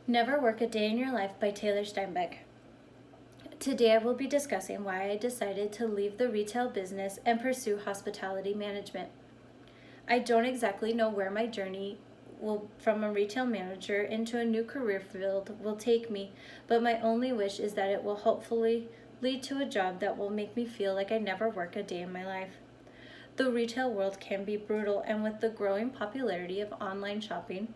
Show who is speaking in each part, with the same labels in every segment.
Speaker 1: Never Work a Day in Your Life by Taylor Steinbeck. Today I will be discussing why I decided to leave the retail business and pursue hospitality management. I don't exactly know where my journey from a retail manager into a new career field will take me, but my only wish is that it will hopefully lead to a job that will make me feel like I never work a day in my life. The retail world can be brutal, and with the growing popularity of online shopping,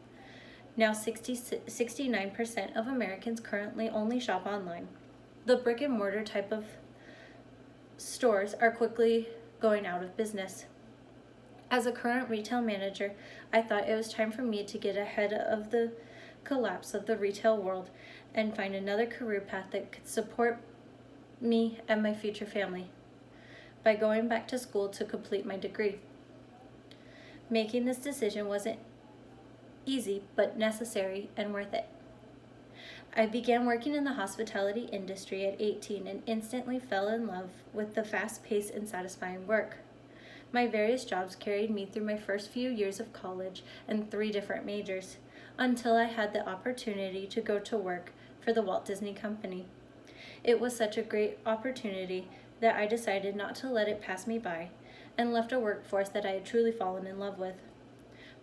Speaker 1: now 69% of Americans currently only shop online. The brick and mortar type of stores are quickly going out of business. As a current retail manager, I thought it was time for me to get ahead of the collapse of the retail world and find another career path that could support me and my future family by going back to school to complete my degree. Making this decision wasn't easy, but necessary and worth it. I began working in the hospitality industry at 18 and instantly fell in love with the fast-paced and satisfying work. My various jobs carried me through my first few years of college and 3 different majors, until I had the opportunity to go to work for the Walt Disney Company. It was such a great opportunity that I decided not to let it pass me by, and left a workforce that I had truly fallen in love with.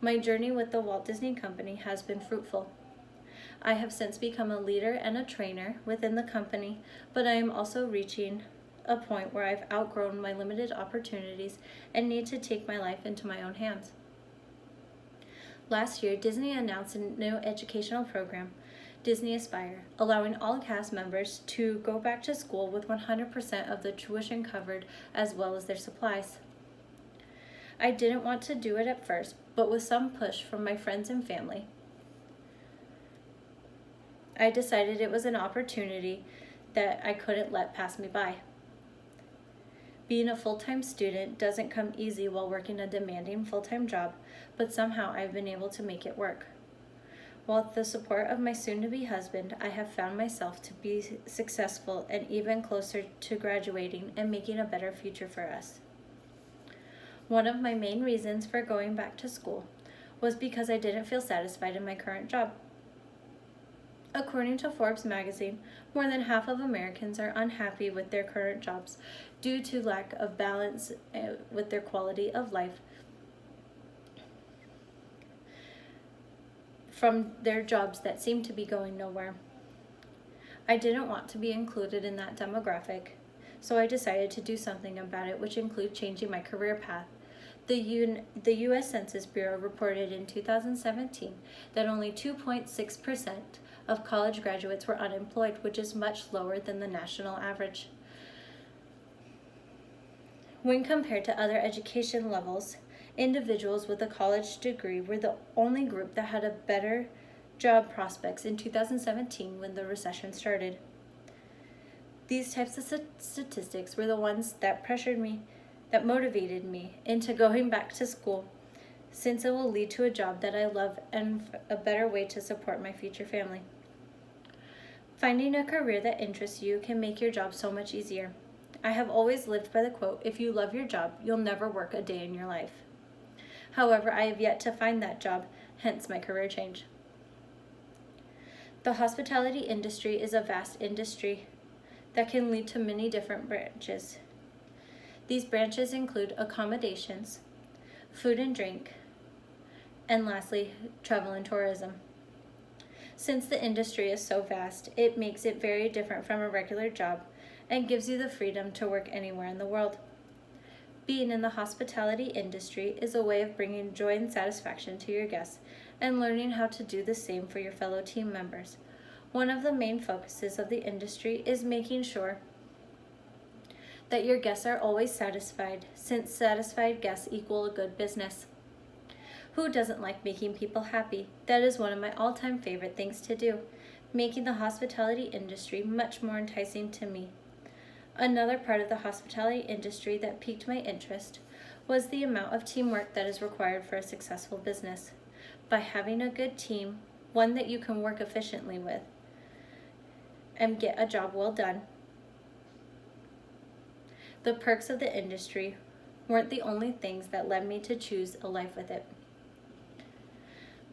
Speaker 1: My journey with the Walt Disney Company has been fruitful. I have since become a leader and a trainer within the company, but I am also reaching a point where I've outgrown my limited opportunities and need to take my life into my own hands. Last year, Disney announced a new educational program, Disney Aspire, allowing all cast members to go back to school with 100% of the tuition covered as well as their supplies. I didn't want to do it at first, but with some push from my friends and family, I decided it was an opportunity that I couldn't let pass me by. Being a full-time student doesn't come easy while working a demanding full-time job, but somehow I've been able to make it work. With the support of my soon-to-be husband, I have found myself to be successful and even closer to graduating and making a better future for us. One of my main reasons for going back to school was because I didn't feel satisfied in my current job. According to Forbes magazine, more than half of Americans are unhappy with their current jobs due to lack of balance with their quality of life from their jobs that seem to be going nowhere. I didn't want to be included in that demographic, so I decided to do something about it, which included changing my career path. The U.S. Census Bureau reported in 2017 that only 2.6% of college graduates were unemployed, which is much lower than the national average. When compared to other education levels, individuals with a college degree were the only group that had a better job prospects in 2017 when the recession started. These types of statistics were the ones that that motivated me into going back to school, since it will lead to a job that I love and a better way to support my future family. Finding a career that interests you can make your job so much easier. I have always lived by the quote, "If you love your job, you'll never work a day in your life." However, I have yet to find that job, hence my career change. The hospitality industry is a vast industry that can lead to many different branches. These branches include accommodations, food and drink, and lastly, travel and tourism. Since the industry is so vast, it makes it very different from a regular job and gives you the freedom to work anywhere in the world. Being in the hospitality industry is a way of bringing joy and satisfaction to your guests and learning how to do the same for your fellow team members. One of the main focuses of the industry is making sure that your guests are always satisfied, since satisfied guests equal a good business. Who doesn't like making people happy? That is one of my all-time favorite things to do, making the hospitality industry much more enticing to me. Another part of the hospitality industry that piqued my interest was the amount of teamwork that is required for a successful business. By having a good team, one that you can work efficiently with and get a job well done, the perks of the industry weren't the only things that led me to choose a life with it.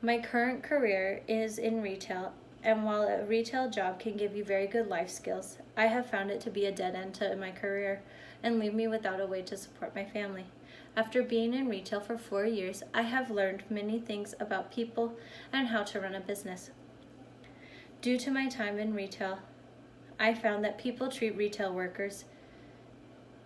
Speaker 1: My current career is in retail and while a retail job can give you very good life skills, I have found it to be a dead end to my career and leave me without a way to support my family. After being in retail for 4 years, I have learned many things about people and how to run a business. Due to my time in retail, I found that people treat retail workers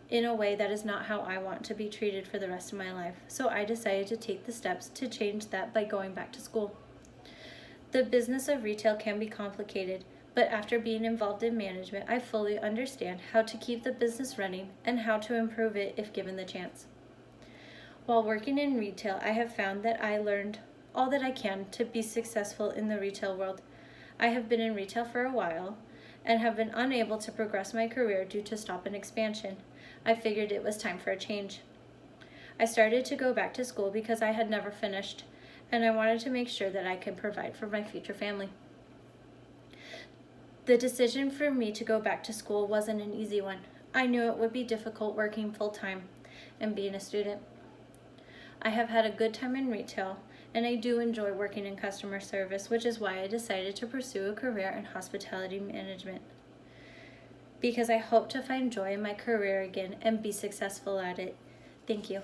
Speaker 1: in a way that is not how I want to be treated for the rest of my life. So I decided to take the steps to change that by going back to school. The business of retail can be complicated, but after being involved in management, I fully understand how to keep the business running and how to improve it if given the chance. While working in retail, I have found that I learned all that I can to be successful in the retail world. I have been in retail for a while and have been unable to progress my career due to stop and expansion. I figured it was time for a change. I started to go back to school because I had never finished, and I wanted to make sure that I could provide for my future family. The decision for me to go back to school wasn't an easy one. I knew it would be difficult working full-time and being a student. I have had a good time in retail, and I do enjoy working in customer service, which is why I decided to pursue a career in hospitality management, because I hope to find joy in my career again and be successful at it. Thank you.